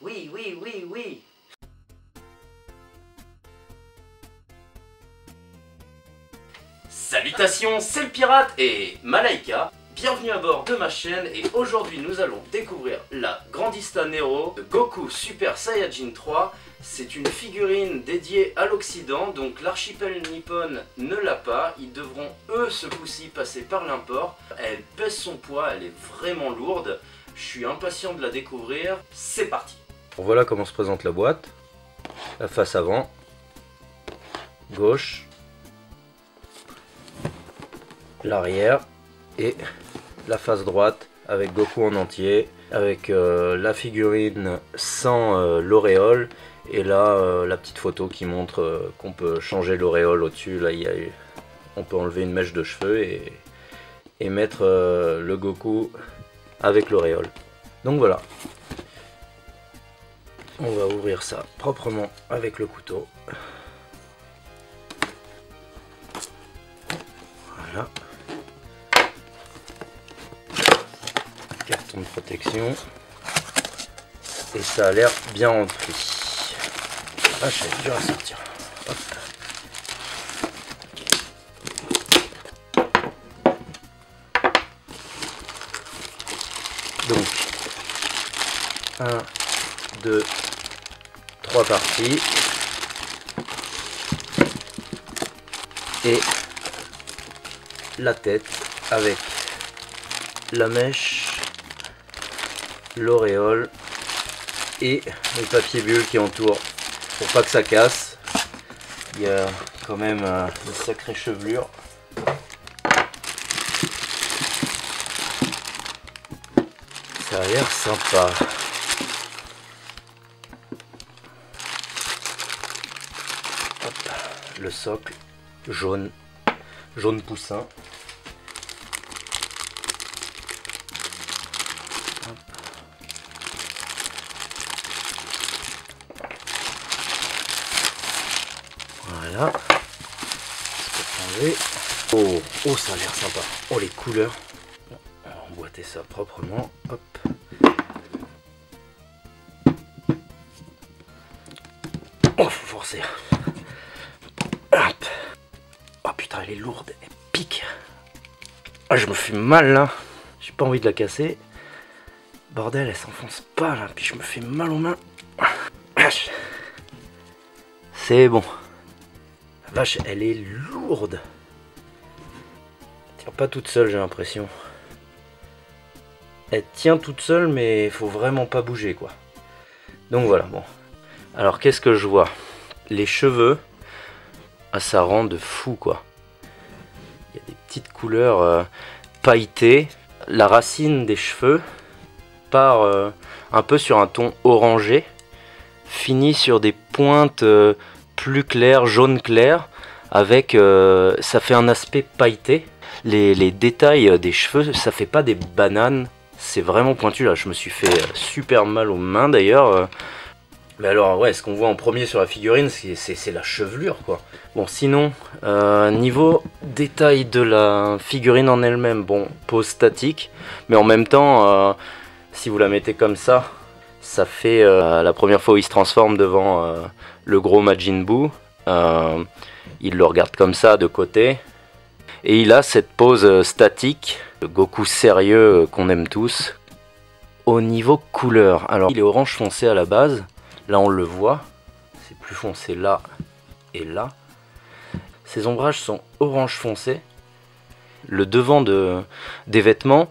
Oui, oui, oui, oui. Salutations, c'est le pirate et Malaika. Bienvenue à bord de ma chaîne et aujourd'hui nous allons découvrir la Grandista Nero de Goku Super Saiyajin 3. C'est une figurine dédiée à l'Occident, donc l'archipel nippon ne l'a pas. Ils devront eux ce coup-ci passer par l'import. Elle pèse son poids, elle est vraiment lourde. Je suis impatient de la découvrir. C'est parti. Voilà comment se présente la boîte. La face avant, gauche, l'arrière et la face droite avec Goku en entier, avec la figurine sans l'auréole et là la petite photo qui montre qu'on peut changer l'auréole au-dessus. Là on peut enlever une mèche de cheveux et mettre le Goku avec l'auréole. Donc voilà. On va ouvrir ça proprement avec le couteau. Voilà. Carton de protection. Et ça a l'air bien rempli. Ah, c'est dur à sortir. Hop. Donc, 1, 2, 3 parties. Et la tête avec la mèche, l'auréole et le papier bulle qui entoure pour pas que ça casse. Il y a quand même une sacrée chevelure. Ça a l'air sympa. Hop, le socle jaune poussin. Hop. Voilà. Oh, ça a l'air sympa. Oh, les couleurs. On va emboîter ça proprement. Hop. Oh, faut forcer. Hop. Oh putain, elle est lourde, elle pique. Ah, je me fais mal là. J'ai pas envie de la casser. Bordel, elle s'enfonce pas là. Puis je me fais mal aux mains. C'est bon. La vache, elle est lourde. Elle tient pas toute seule, j'ai l'impression. Elle tient toute seule, mais il faut vraiment pas bouger quoi. Donc voilà, bon. Alors qu'est-ce que je vois? Les cheveux. Ah, ça rend de fou quoi. Il y a des petites couleurs pailletées. La racine des cheveux part un peu sur un ton orangé, finit sur des pointes plus claires, jaune clair, avec ça fait un aspect pailleté. Les détails des cheveux, ça fait pas des bananes, c'est vraiment pointu là. Je me suis fait super mal aux mains d'ailleurs. Mais alors ouais, ce qu'on voit en premier sur la figurine, c'est la chevelure quoi. Bon sinon, niveau détail de la figurine en elle-même, bon, pose statique. Mais en même temps, si vous la mettez comme ça fait la première fois où il se transforme devant le gros Majin Buu. Il le regarde comme ça de côté. Et il a cette pose statique, le Goku sérieux qu'on aime tous. Au niveau couleur, alors il est orange foncé à la base. Là on le voit, c'est plus foncé là et là. Ces ombrages sont orange foncé. Le devant des vêtements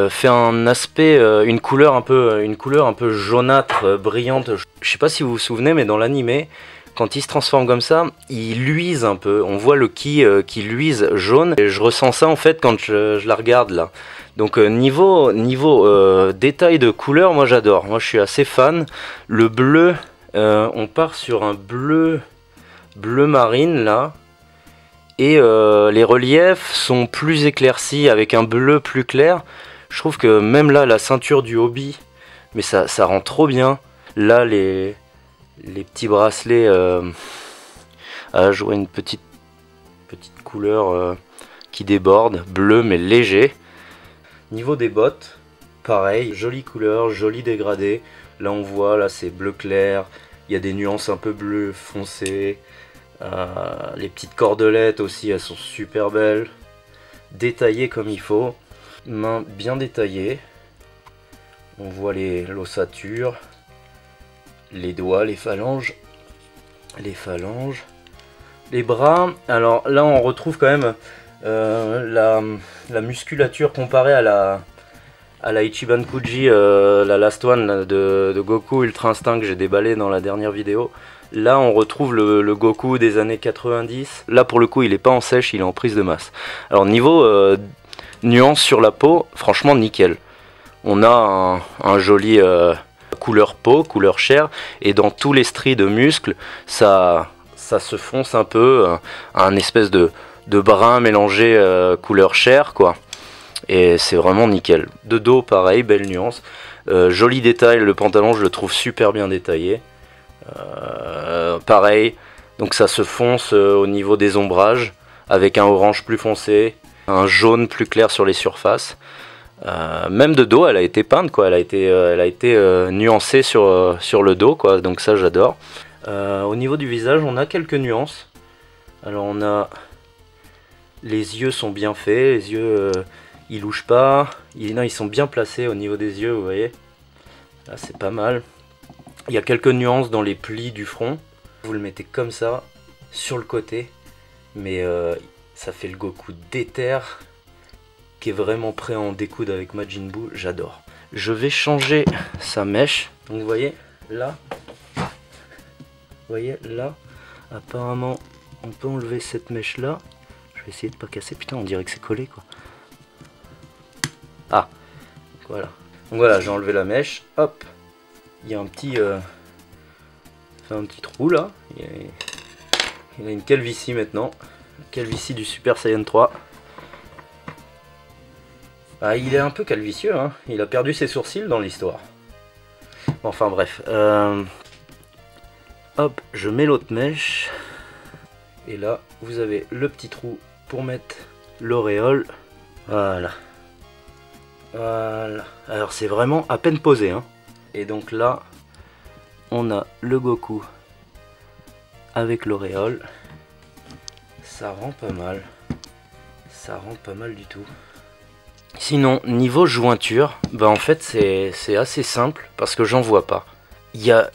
fait un aspect, une couleur un peu jaunâtre, brillante. Je sais pas si vous vous souvenez, mais dans l'animé, quand il se transforme comme ça, il luise un peu. On voit le ki qui luise jaune. Et je ressens ça en fait quand je la regarde là. Donc niveau détail de couleur, moi j'adore. Moi je suis assez fan. Le bleu, on part sur un bleu marine là. Et les reliefs sont plus éclaircis avec un bleu plus clair. Je trouve que même là, la ceinture du hobby, mais ça rend trop bien. Là, les petits bracelets, je vois une petite couleur qui déborde, bleu mais léger. Niveau des bottes, pareil, jolie couleur, joli dégradé. Là on voit, là c'est bleu clair, il y a des nuances un peu bleu foncé. Les petites cordelettes aussi, elles sont super belles. Détaillées comme il faut. Main bien détaillée. On voit l'ossature, les doigts, les phalanges. Les bras, alors là on retrouve quand même la musculature comparée à la Ichiban Kuji, la Last One là, de Goku Ultra Instinct que j'ai déballé dans la dernière vidéo. Là on retrouve le Goku des années 90. Là pour le coup il est pas en sèche, il est en prise de masse. Alors niveau nuance sur la peau, franchement nickel. On a un joli couleur peau, couleur chair, et dans tous les stries de muscles, ça se fonce un peu, un espèce de brun mélangé couleur chair, quoi. Et c'est vraiment nickel. De dos, pareil, belle nuance. Joli détail, le pantalon, je le trouve super bien détaillé. Pareil, donc ça se fonce au niveau des ombrages, avec un orange plus foncé, un jaune plus clair sur les surfaces. Même de dos, elle a été peinte, quoi. Elle a été nuancée sur le dos, quoi. Donc ça, j'adore. Au niveau du visage, on a quelques nuances. Alors on a les yeux sont bien faits, les yeux ils louchent pas. Ils sont bien placés au niveau des yeux, vous voyez. Là, c'est pas mal. Il y a quelques nuances dans les plis du front. Vous le mettez comme ça sur le côté, mais ça fait le Goku déter, qui est vraiment prêt à en découdre avec Majin Buu, j'adore. Je vais changer sa mèche. Donc vous voyez, là, apparemment, on peut enlever cette mèche là. Je vais essayer de pas casser. Putain, on dirait que c'est collé, quoi. Ah, voilà. Donc voilà, j'ai enlevé la mèche. Hop, il y a un petit, un petit trou là. Il a une calvitie maintenant. Calvitie du Super Saiyan 3. Ah, il est un peu calvicieux, hein. Il a perdu ses sourcils dans l'histoire. Bon, enfin bref. Hop, je mets l'autre mèche. Et là, vous avez le petit trou pour mettre l'auréole. Voilà. Voilà. Alors c'est vraiment à peine posé, hein. Et donc là, on a le Goku avec l'auréole. Ça rend pas mal. Ça rend pas mal du tout. Sinon, niveau jointure, bah en fait c'est assez simple parce que j'en vois pas. Il y a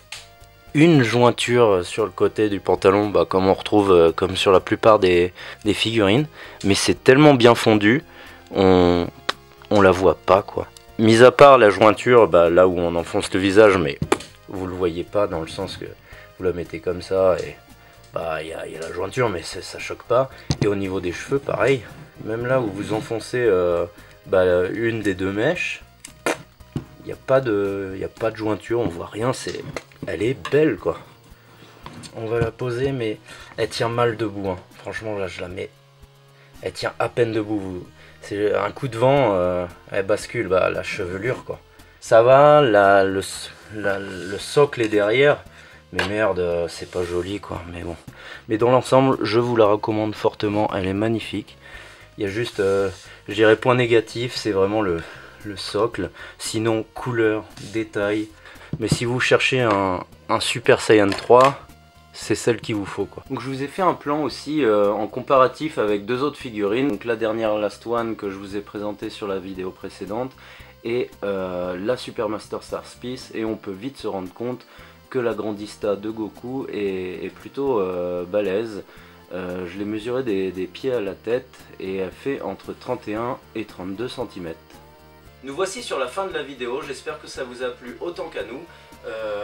une jointure sur le côté du pantalon, bah, comme on retrouve comme sur la plupart des figurines, mais c'est tellement bien fondu, on la voit pas, quoi. Mis à part la jointure, bah, là où on enfonce le visage, mais vous le voyez pas dans le sens que vous la mettez comme ça et bah il y a la jointure, mais ça choque pas. Et au niveau des cheveux, pareil, même là où vous enfoncez une des deux mèches, il n'y a pas de jointure, on voit rien, elle est belle, quoi. On va la poser, mais elle tient mal debout, hein. Franchement là je la mets, elle tient à peine debout. C'est un coup de vent, elle bascule, bah, la chevelure, quoi. Ça va, le socle est derrière, mais merde, c'est pas joli, quoi. Mais bon, mais dans l'ensemble, je vous la recommande fortement, elle est magnifique. Il y a juste, je dirais, point négatif, c'est vraiment le socle. Sinon, couleur, détail. Mais si vous cherchez un Super Saiyan 3, c'est celle qu'il vous faut, quoi. Donc je vous ai fait un plan aussi en comparatif avec deux autres figurines. Donc la dernière Last One que je vous ai présentée sur la vidéo précédente et la Super Master Stars Peace. Et on peut vite se rendre compte que la Grandista de Goku est plutôt balèze. Je l'ai mesuré des pieds à la tête et elle fait entre 31 et 32 cm. Nous voici sur la fin de la vidéo, j'espère que ça vous a plu autant qu'à nous.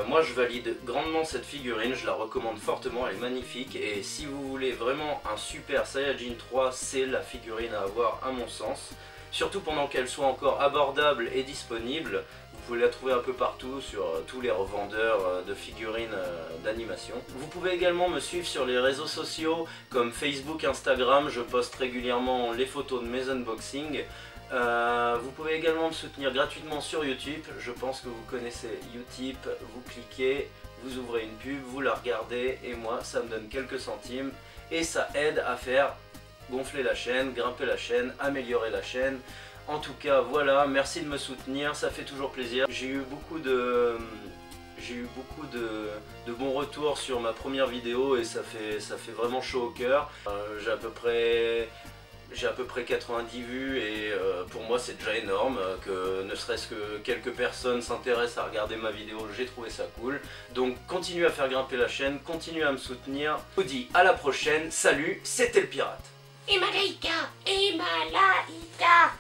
Moi je valide grandement cette figurine, je la recommande fortement, elle est magnifique. Et si vous voulez vraiment un Super Saiyajin 3, c'est la figurine à avoir à mon sens. Surtout pendant qu'elle soit encore abordable et disponible. Vous pouvez la trouver un peu partout sur tous les revendeurs de figurines d'animation. Vous pouvez également me suivre sur les réseaux sociaux comme Facebook, Instagram, je poste régulièrement les photos de mes unboxings. Vous pouvez également me soutenir gratuitement sur YouTube, je pense que vous connaissez Utip, vous cliquez, vous ouvrez une pub, vous la regardez et moi ça me donne quelques centimes et ça aide à faire gonfler la chaîne, grimper la chaîne, améliorer la chaîne, En tout cas, voilà, merci de me soutenir, ça fait toujours plaisir. J'ai eu beaucoup de bons retours sur ma première vidéo et ça fait vraiment chaud au cœur. J'ai à peu près 90 vues et pour moi c'est déjà énorme que ne serait-ce que quelques personnes s'intéressent à regarder ma vidéo, j'ai trouvé ça cool. Donc continuez à faire grimper la chaîne, continuez à me soutenir. Je vous dis à la prochaine, salut, c'était le pirate. Et Malaïka, et Malaïka.